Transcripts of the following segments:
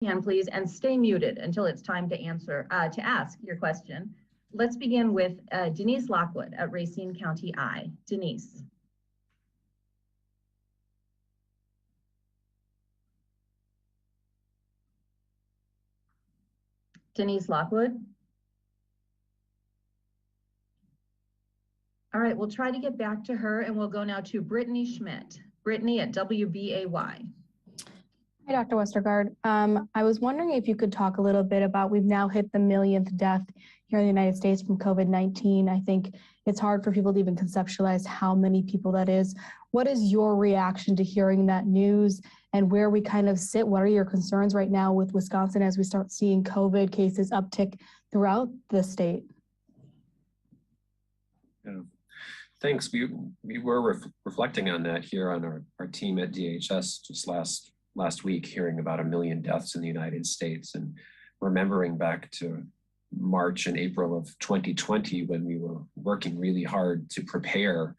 Hand, please, and stay muted until it's time to ask your question. Let's begin with Denise Lockwood at Racine County I. Denise. Denise Lockwood. All right, we'll try to get back to her, and we'll go now to Brittany Schmidt. Brittany at WBAY. Hi, Dr. Westergaard. I was wondering if you could talk a little bit about, we've now hit the millionth death here in the United States from COVID-19. I think it's hard for people to even conceptualize how many people that is. What is your reaction to hearing that news and where we kind of sit? What are your concerns right now with Wisconsin as we start seeing COVID cases uptick throughout the state? Yeah. Thanks. We were reflecting on that here on our team at DHS just last week, hearing about 1 million deaths in the United States and remembering back to March and April of 2020 when we were working really hard to prepare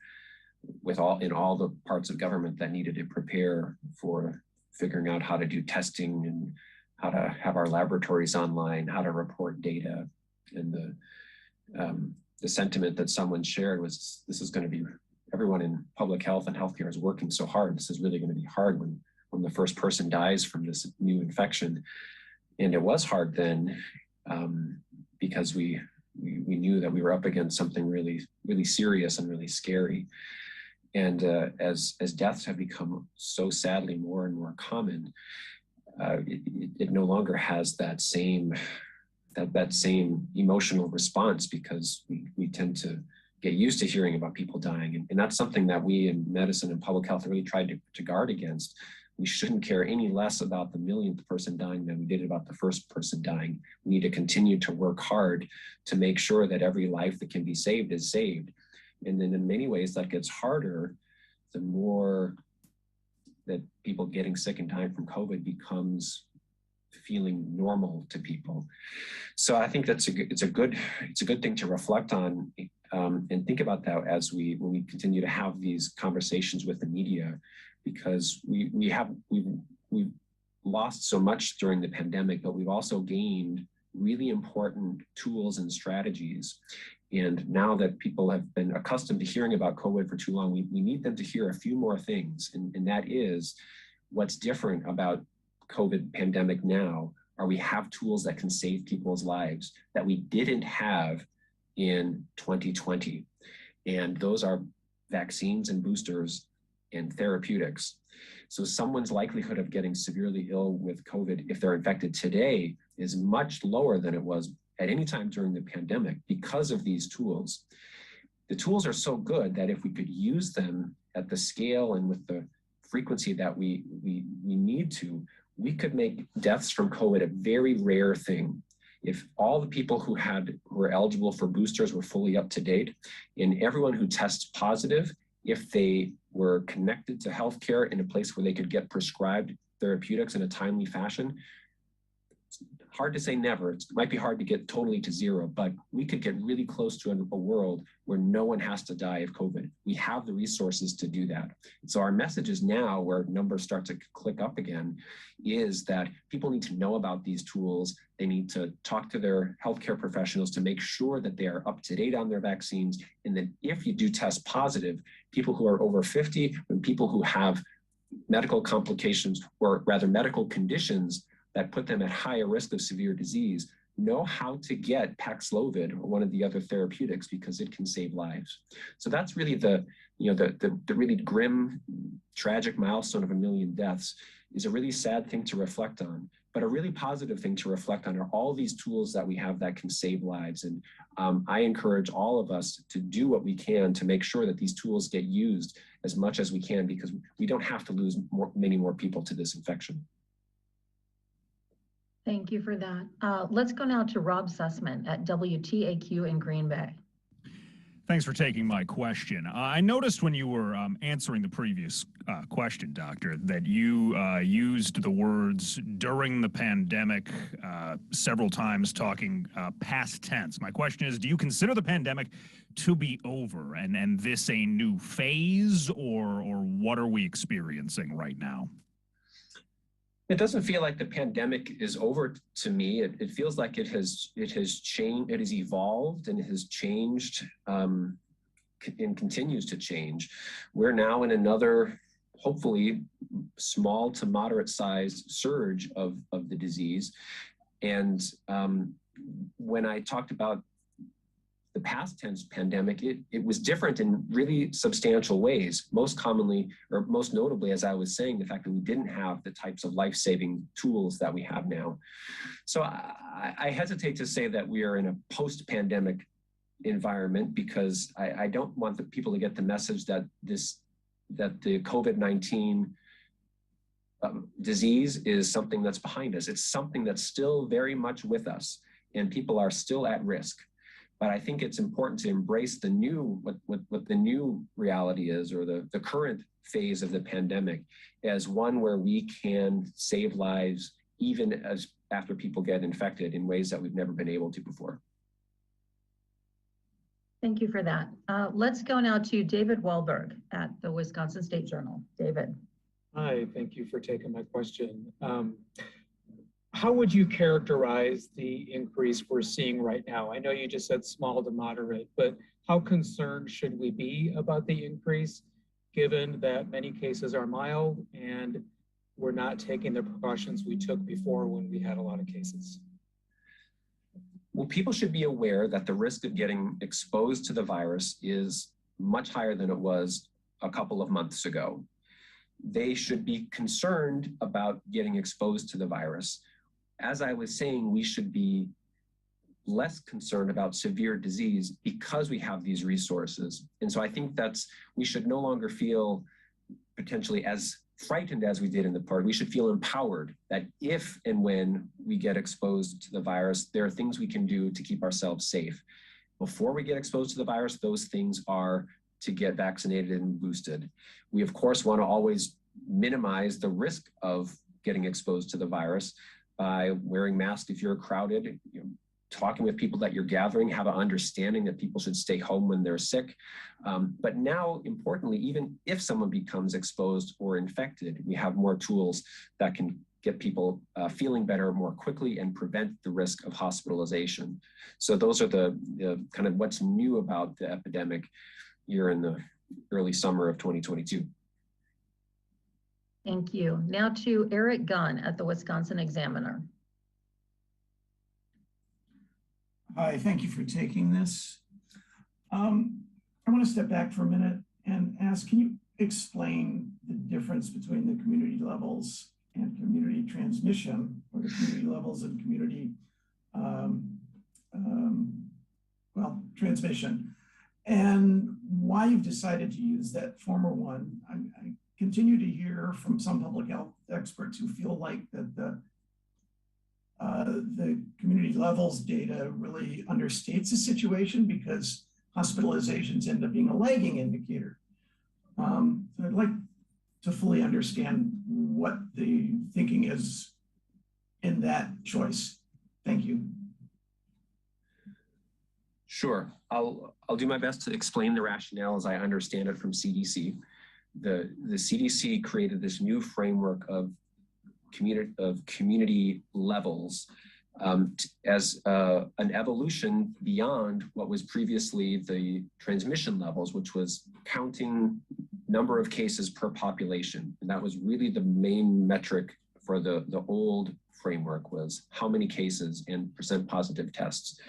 in all the parts of government that needed to prepare for figuring out how to do testing and how to have our laboratories online, how to report data. And the sentiment that someone shared was, this is going to be, everyone in public health and healthcare is working so hard. This is really going to be hard when the first person dies from this new infection. And it was hard then because we knew that we were up against something really, really serious and really scary. And as deaths have become so sadly more and more common, it no longer has that same emotional response because we tend to get used to hearing about people dying. And that's something that we in medicine and public health really tried to guard against. We shouldn't care any less about the millionth person dying than we did about the first person dying. We need to continue to work hard to make sure that every life that can be saved is saved. And then in many ways that gets harder, the more that people getting sick and dying from COVID becomes feeling normal to people. So I think it's a good thing to reflect on and think about that as when we continue to have these conversations with the media, because we've lost so much during the pandemic, but we've also gained really important tools and strategies. And now that people have been accustomed to hearing about COVID for too long, we need them to hear a few more things. And that is what's different about COVID pandemic now are we have tools that can save people's lives that we didn't have in 2020. And those are vaccines and boosters and therapeutics. So someone's likelihood of getting severely ill with COVID, if they're infected today, is much lower than it was at any time during the pandemic because of these tools. The tools are so good that if we could use them at the scale and with the frequency that we need to, we could make deaths from COVID a very rare thing. If all the people who were eligible for boosters were fully up to date, and everyone who tests positive, if they were connected to healthcare in a place where they could get prescribed therapeutics in a timely fashion, it's hard to say never. It might be hard to get totally to zero, but we could get really close to a world where no one has to die of COVID. We have the resources to do that. And so our message is now, where numbers start to click up again, is that people need to know about these tools. They need to talk to their healthcare professionals to make sure that they are up to date on their vaccines. And that if you do test positive, people who are over 50 and people who have medical complications, or rather medical conditions that put them at higher risk of severe disease, know how to get Paxlovid or one of the other therapeutics because it can save lives. So that's really the really grim, tragic milestone of 1 million deaths is a really sad thing to reflect on. But a really positive thing to reflect on are all these tools that we have that can save lives. And I encourage all of us to do what we can to make sure that these tools get used as much as we can, because we don't have to lose many more people to this infection. Thank you for that. Let's go now to Rob Sussman at WTAQ in Green Bay. Thanks for taking my question. I noticed when you were answering the previous question, Doctor, that you used the words during the pandemic several times, talking past tense. My question is, do you consider the pandemic to be over and this a new phase, or what are we experiencing right now? It doesn't feel like the pandemic is over to me. It feels like it has changed, it has evolved, and it has changed and continues to change. We're now in another, hopefully, small to moderate sized surge of the disease. And when I talked about the past tense pandemic, it was different in really substantial ways. Most commonly, or most notably, as I was saying, the fact that we didn't have the types of life-saving tools that we have now. So I hesitate to say that we are in a post-pandemic environment, because I don't want the people to get the message that the COVID-19 disease is something that's behind us. It's something that's still very much with us, and people are still at risk. But I think it's important to embrace the new, what the new reality is, or the current phase of the pandemic, as one where we can save lives even as after people get infected in ways that we've never been able to before. Thank you for that. Let's go now to David Wahlberg at the Wisconsin State Journal. David. Hi, thank you for taking my question. How would you characterize the increase we're seeing right now? I know you just said small to moderate, but how concerned should we be about the increase, given that many cases are mild and we're not taking the precautions we took before when we had a lot of cases? Well, people should be aware that the risk of getting exposed to the virus is much higher than it was a couple of months ago. They should be concerned about getting exposed to the virus. As I was saying, we should be less concerned about severe disease because we have these resources. And so I think we should no longer feel potentially as frightened as we did in the part. We should feel empowered that if and when we get exposed to the virus, there are things we can do to keep ourselves safe. Before we get exposed to the virus, those things are to get vaccinated and boosted. We, of course, want to always minimize the risk of getting exposed to the virus by wearing masks if you're crowded, talking with people that you're gathering, have an understanding that people should stay home when they're sick. But now, importantly, even if someone becomes exposed or infected, we have more tools that can get people feeling better more quickly and prevent the risk of hospitalization. So those are the kind of what's new about the epidemic here in the early summer of 2022. Thank you. Now to Eric Gunn at the Wisconsin Examiner. Hi, thank you for taking this. I want to step back for a minute and ask, can you explain the difference between the community levels and community transmission, or the community levels and community transmission, and why you've decided to use that former one? I continue to hear from some public health experts who feel like that the community levels data really understates the situation because hospitalizations end up being a lagging indicator. So I'd like to fully understand what the thinking is in that choice. Thank you. Sure, I'll do my best to explain the rationale as I understand it from CDC. The CDC created this new framework of community levels as an evolution beyond what was previously the transmission levels, which was counting number of cases per population. And that was really the main metric for the old framework, was how many cases and % positive tests.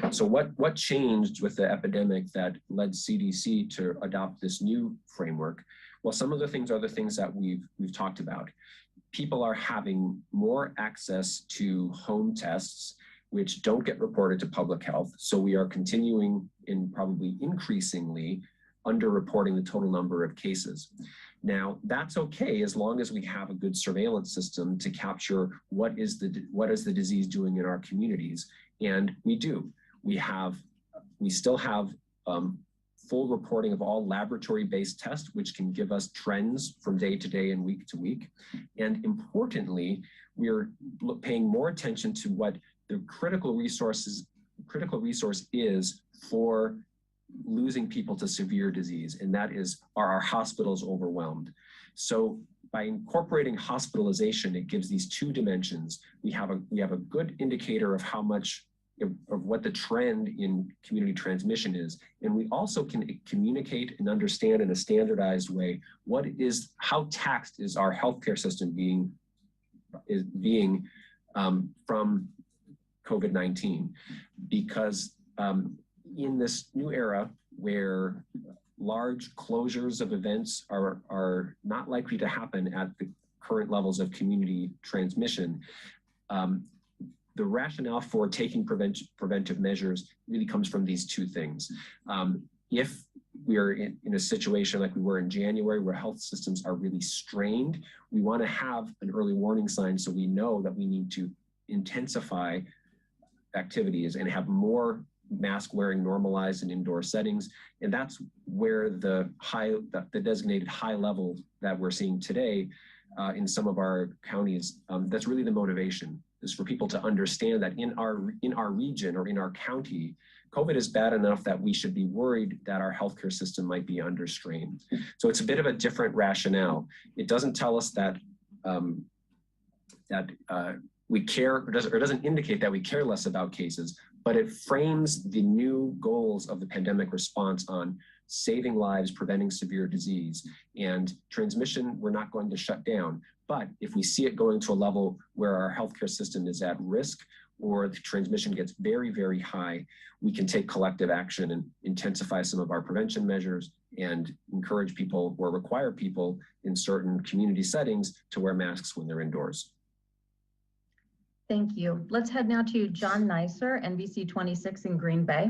So what changed with the epidemic that led CDC to adopt this new framework? Well, some of the things are the things that we've talked about. People are having more access to home tests, which don't get reported to public health. So we are continuing and probably increasingly underreporting the total number of cases. Now, that's okay as long as we have a good surveillance system to capture what is the disease doing in our communities. And we do. We still have full reporting of all laboratory-based tests, which can give us trends from day to day and week to week. And importantly, we are paying more attention to what the critical resource is for losing people to severe disease, and that is, are our hospitals overwhelmed? So by incorporating hospitalization, it gives these two dimensions. We have a good indicator of how much of what the trend in community transmission is. And we also can communicate and understand in a standardized way how taxed is our healthcare system being from COVID-19. Because in this new era where large closures of events are not likely to happen at the current levels of community transmission, the rationale for taking preventive measures really comes from these two things. If we are in a situation like we were in January where health systems are really strained, we want to have an early warning sign so we know that we need to intensify activities and have more mask wearing normalized in indoor settings. And that's where the designated high level that we're seeing today in some of our counties, that's really the motivation, is for people to understand that in our region or in our county, COVID is bad enough that we should be worried that our healthcare system might be under strain. So it's a bit of a different rationale. It doesn't tell us that we care, or doesn't indicate that we care less about cases, but it frames the new goals of the pandemic response on saving lives, preventing severe disease, and transmission we're not going to shut down. But if we see it going to a level where our healthcare system is at risk or the transmission gets very, very high, we can take collective action and intensify some of our prevention measures and encourage people or require people in certain community settings to wear masks when they're indoors. Thank you. Let's head now to John Neisser, NBC 26 in Green Bay.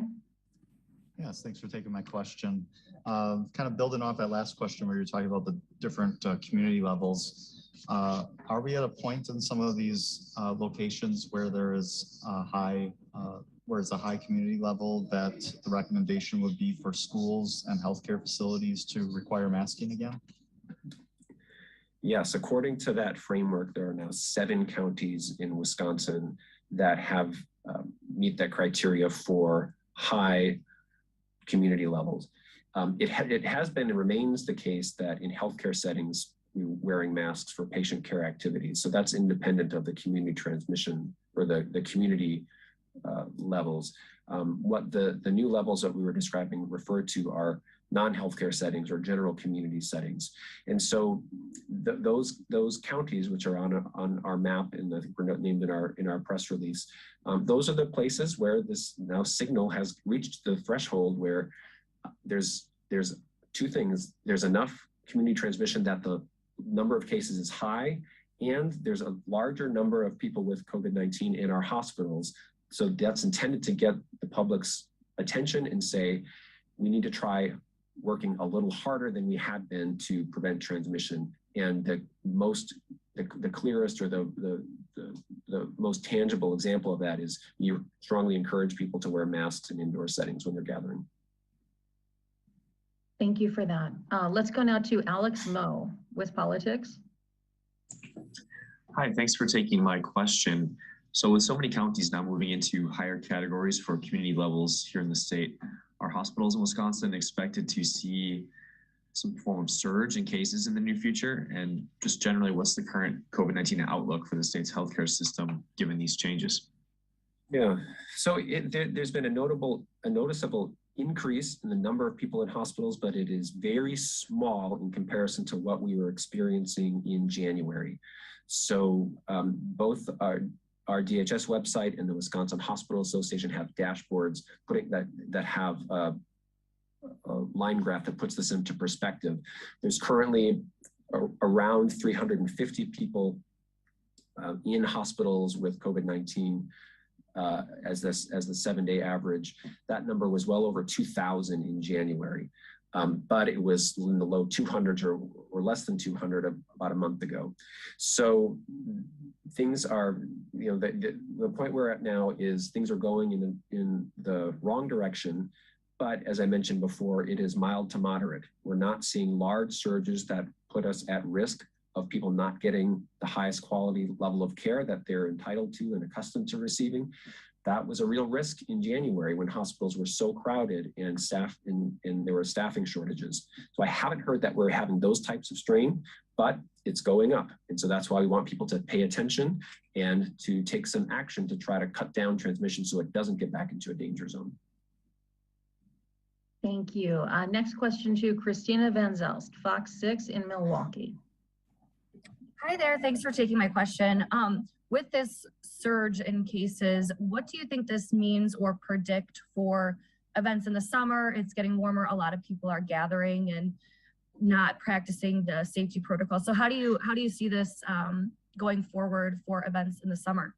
Yes, thanks for taking my question. Kind of building off that last question where you're talking about the different community levels. Are we at a point in some of these locations where there is a high community level that the recommendation would be for schools and healthcare facilities to require masking again? Yes, according to that framework, there are now 7 counties in Wisconsin that have meet that criteria for high community levels. It has been and remains the case that in healthcare settings, wearing masks for patient care activities. So that's independent of the community transmission or the community levels. What the new levels that we were describing refer to are non-healthcare settings or general community settings. And so those counties, which are on our map and I think we're named in our press release, those are the places where this now signal has reached the threshold where there's 2 things. There's enough community transmission that the number of cases is high, and there's a larger number of people with COVID-19 in our hospitals. So that's intended to get the public's attention and say, we need to try working a little harder than we had been to prevent transmission. And the clearest or the most tangible example of that is you strongly encourage people to wear masks in indoor settings when they're gathering. Thank you for that. Let's go now to Alex Moe with Politics. Hi, thanks for taking my question. So with so many counties now moving into higher categories for community levels here in the state, are hospitals in Wisconsin expected to see some form of surge in cases in the near future? And just generally, what's the current COVID-19 outlook for the state's healthcare system given these changes? Yeah, so there's been a noticeable increase in the number of people in hospitals, but it is very small in comparison to what we were experiencing in January. So both our DHS website and the Wisconsin Hospital Association have dashboards that have a line graph that puts this into perspective. There's currently around 350 people in hospitals with COVID-19 as the 7-day average. That number was well over 2,000 in January, but it was in the low 200s or less than 200 about a month ago. So things are, the point we're at now is things are going in the wrong direction. But as I mentioned before, it is mild to moderate. We're not seeing large surges that put us at risk of people not getting the highest quality level of care that they're entitled to and accustomed to receiving. That was a real risk in January when hospitals were so crowded and there were staffing shortages. So I haven't heard that we're having those types of strain, but it's going up. And so that's why we want people to pay attention and to take some action to try to cut down transmission so it doesn't get back into a danger zone. Thank you. Next question to Christina Van Zelst, FOX6 in Milwaukee. Hi there, thanks for taking my question. With this surge in cases, what do you think this means or predict for events in the summer? It's getting warmer, a lot of people are gathering and not practicing the safety protocols. So how do you see this going forward for events in the summer?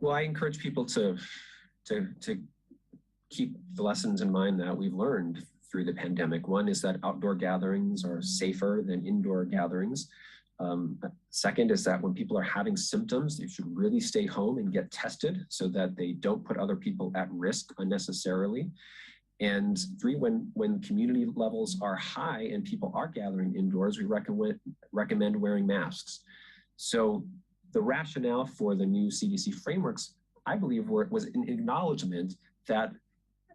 Well, I encourage people to keep the lessons in mind that we've learned through the pandemic. One is that outdoor gatherings are safer than indoor gatherings. Second is that when people are having symptoms, they should really stay home and get tested so that they don't put other people at risk unnecessarily. And three, when community levels are high and people are gathering indoors, we recommend wearing masks. So the rationale for the new CDC frameworks, I believe, was an acknowledgement that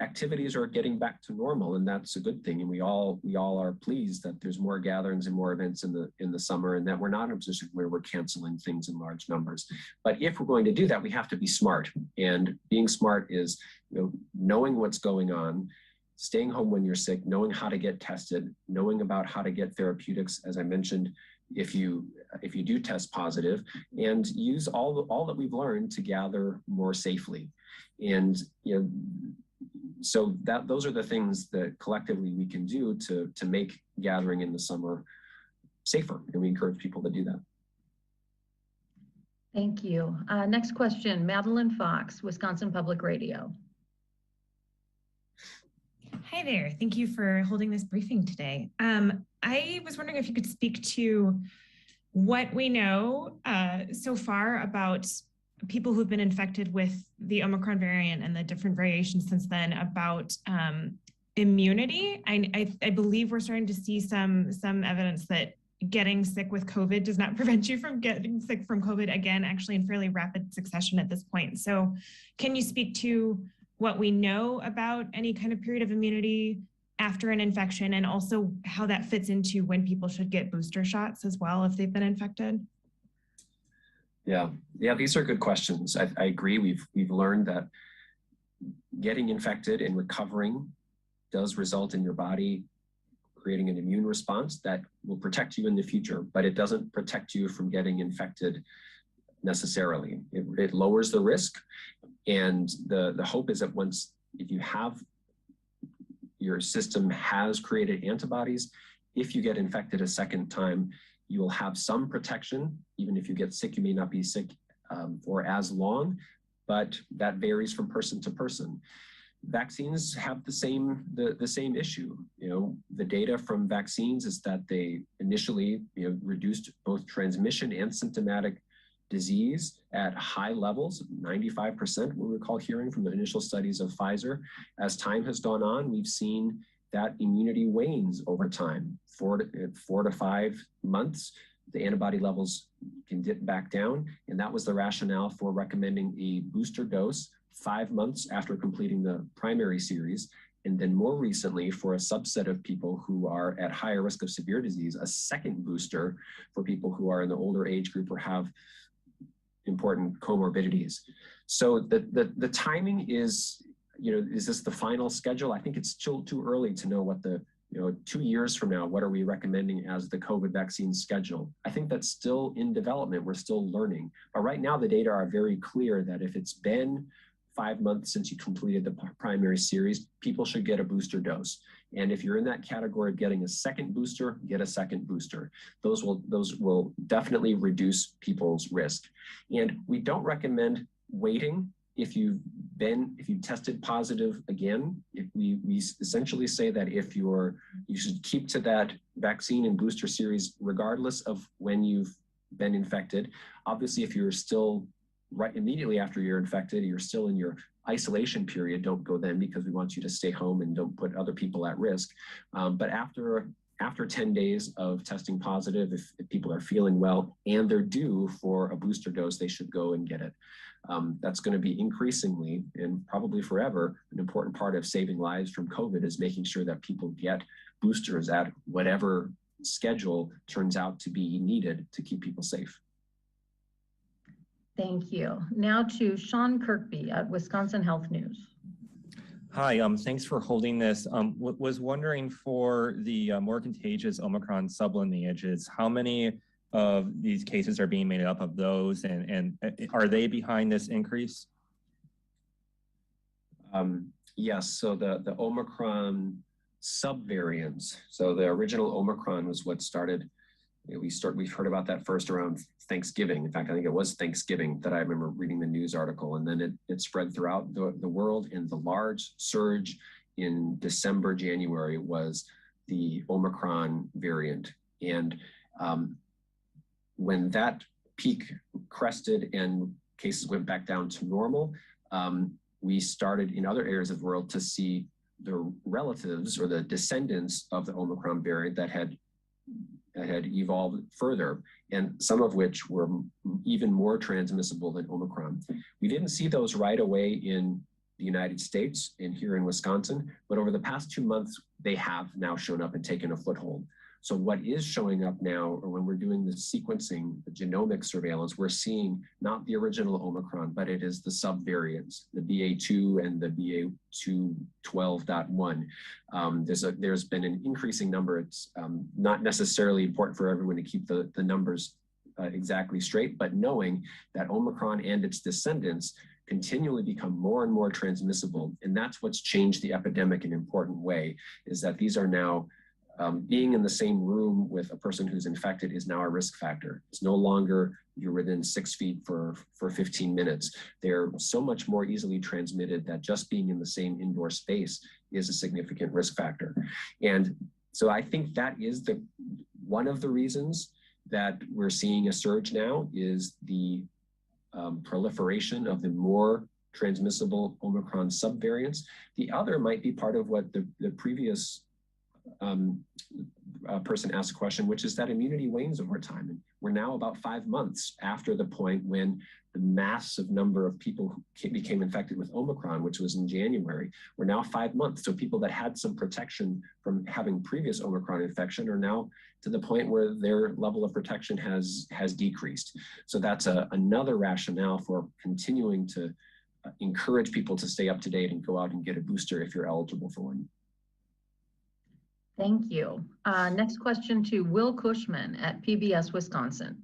activities are getting back to normal, and that's a good thing. And we all are pleased that there's more gatherings and more events in the summer, and that we're not in a position where we're canceling things in large numbers. But if we're going to do that, we have to be smart. And being smart is, knowing what's going on, staying home when you're sick, knowing how to get tested, knowing about how to get therapeutics, as I mentioned, if you do test positive, and use all that we've learned to gather more safely. And so those are the things that collectively we can do to make gathering in the summer safer, and we encourage people to do that. Thank you. Next question, Madeline Fox, Wisconsin Public Radio. Hi there. Thank you for holding this briefing today. I was wondering if you could speak to what we know so far about people who've been infected with the Omicron variant and the different variations since then about immunity. I believe we're starting to see some evidence that getting sick with COVID does not prevent you from getting sick from COVID again, actually in fairly rapid succession at this point. So can you speak to what we know about any kind of period of immunity after an infection, and also how that fits into when people should get booster shots as well if they've been infected? Yeah, these are good questions. I agree. We've learned that getting infected and recovering does result in your body creating an immune response that will protect you in the future, but it doesn't protect you from getting infected necessarily. It lowers the risk, and the hope is that if you have, your system has created antibodies, if you get infected a second time, you will have some protection. Even if you get sick, you may not be sick for as long, but that varies from person to person. Vaccines have the same issue. The data from vaccines is that they initially reduced both transmission and symptomatic disease at high levels, 95%, we recall hearing from the initial studies of Pfizer. As time has gone on, we've seen that immunity wanes over time. 4 to 5 months, the antibody levels can dip back down. And that was the rationale for recommending a booster dose 5 months after completing the primary series. And then more recently, for a subset of people who are at higher risk of severe disease, a second booster for people who are in the older age group or have important comorbidities. So the timing is this the final schedule? I think it's still too early to know what 2 years from now, what are we recommending as the COVID vaccine schedule? I think that's still in development. We're still learning. But right now, the data are very clear that if it's been 5 months since you completed the primary series, people should get a booster dose. And if you're in that category of getting a second booster, get a second booster. Those will definitely reduce people's risk. And we don't recommend waiting if you've tested positive again. We essentially say that you should keep to that vaccine and booster series regardless of when you've been infected. Obviously, if you're still right immediately after you're infected, you're still in your isolation period, don't go then, because we want you to stay home and don't put other people at risk. But after 10 days of testing positive, if people are feeling well and they're due for a booster dose, they should go and get it. That's going to be increasingly and probably forever an important part of saving lives from COVID, is making sure that people get boosters at whatever schedule turns out to be needed to keep people safe. Thank you. Now to Sean Kirkby at Wisconsin Health News. Hi, thanks for holding this. Was wondering for the more contagious Omicron sublineages, how many of these cases are being made up of those, and are they behind this increase? Yes, so the Omicron subvariants. So the original Omicron was what started. We've heard about that first around Thanksgiving. In fact, I think it was Thanksgiving that I remember reading the news article, and then it spread throughout the world. And the large surge in December, January was the Omicron variant. And when that peak crested and cases went back down to normal, we started in other areas of the world to see the relatives or the descendants of the Omicron variant that had evolved further, and some of which were even more transmissible than Omicron. We didn't see those right away in the United States and here in Wisconsin, but over the past 2 months, they have now shown up and taken a foothold. So what is showing up now, or when we're doing the sequencing, the genomic surveillance, we're seeing not the original Omicron, but it is the subvariants, the BA2 and the BA2.12.1. There's been an increasing number. It's not necessarily important for everyone to keep the numbers exactly straight, but knowing that Omicron and its descendants continually become more and more transmissible. And that's what's changed the epidemic in an important way, is that these are now being in the same room with a person who's infected is now a risk factor. It's no longer you're within 6 feet for 15 minutes. They're so much more easily transmitted that just being in the same indoor space is a significant risk factor. And so I think that is one of the reasons that we're seeing a surge now is the proliferation of the more transmissible Omicron subvariants. The other might be part of what the previous person asked a question, which is that immunity wanes over time. And we're now about 5 months after the point when the massive number of people who became infected with Omicron, which was in January. We're now 5 months. So people that had some protection from having previous Omicron infection are now to the point where their level of protection has decreased. So that's another rationale for continuing to encourage people to stay up to date and go out and get a booster if you're eligible for one. Thank you. Next question to Will Cushman at PBS Wisconsin.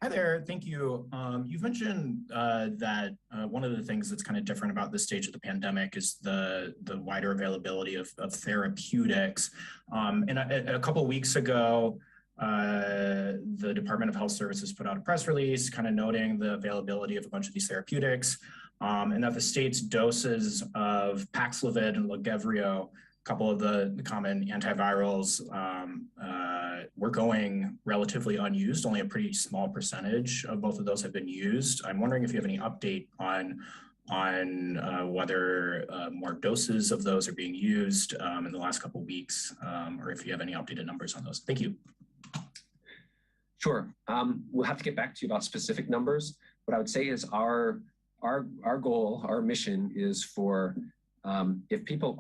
Hi there, thank you. You've mentioned that one of the things that's kind of different about this stage of the pandemic is the wider availability of therapeutics. And a couple of weeks ago, the Department of Health Services put out a press release kind of noting the availability of a bunch of these therapeutics and that the state's doses of Paxlovid and Lagevrio, a couple of the common antivirals, were going relatively unused. Only a pretty small percentage of both of those have been used. I'm wondering if you have any update on whether more doses of those are being used in the last couple of weeks, or if you have any updated numbers on those. Thank you. Sure. We'll have to get back to you about specific numbers. What I would say is our goal, our mission is for if people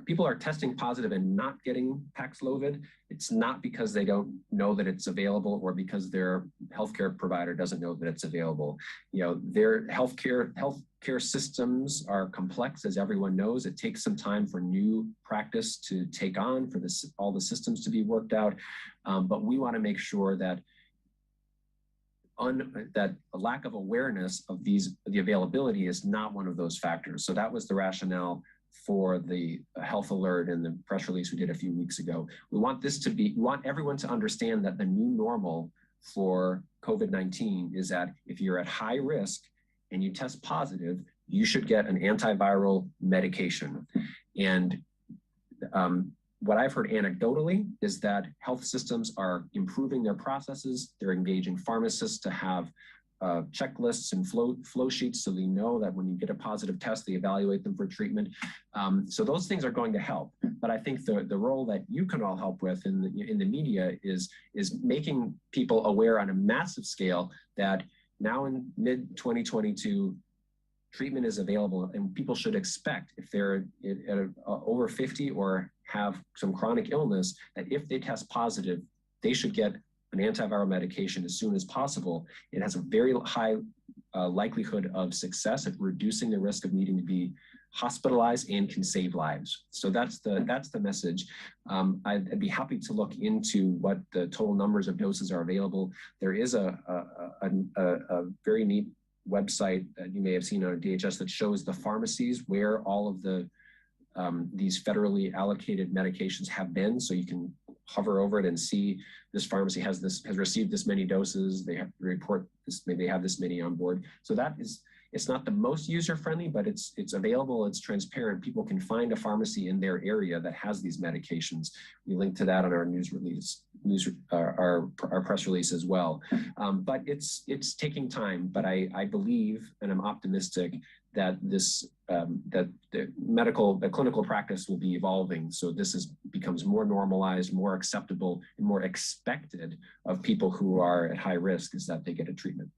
people are testing positive and not getting Paxlovid, it's not because they don't know that it's available or because their healthcare provider doesn't know that it's available. You know, their healthcare systems are complex, as everyone knows. It takes some time for new practice to take on, for all the systems to be worked out. But we want to make sure that that a lack of awareness of the availability is not one of those factors. So that was the rationale for the health alert and the press release we did a few weeks ago. We want everyone to understand that the new normal for COVID-19 is that if you're at high risk and you test positive, you should get an antiviral medication. And what I've heard anecdotally is that health systems are improving their processes. They're engaging pharmacists to have checklists and flow sheets so they know that when you get a positive test, they evaluate them for treatment. So those things are going to help. But I think the role that you can all help with in the media is making people aware on a massive scale that now in mid-2022, treatment is available, and people should expect, if they're over 50 or have some chronic illness, that if they test positive, they should get an antiviral medication as soon as possible. It has a very high likelihood of success at reducing the risk of needing to be hospitalized and can save lives. So that's the message. I'd be happy to look into what the total numbers of doses are available. There is a very neat website that you may have seen on DHS that shows the pharmacies where all of the these federally allocated medications have been. So you can hover over it and see this pharmacy has received this many doses. They have to report this, maybe they have this many on board. So that is, it's not the most user-friendly, but it's available, it's transparent. People can find a pharmacy in their area that has these medications. We link to that on our news release, our press release as well. But it's taking time, but I believe, and I'm optimistic that this that the clinical practice will be evolving. So this becomes more normalized, more acceptable, and more expected of people who are at high risk, is that they get a treatment.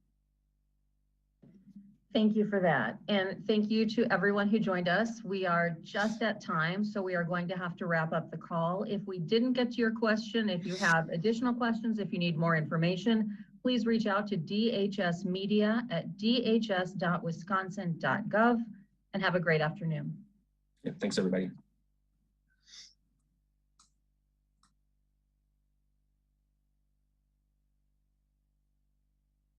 Thank you for that. And thank you to everyone who joined us. We are just at time, so we are going to have to wrap up the call. If we didn't get to your question, if you have additional questions, if you need more information, please reach out to DHS Media at dhs.wisconsin.gov, and have a great afternoon. Yeah, thanks everybody.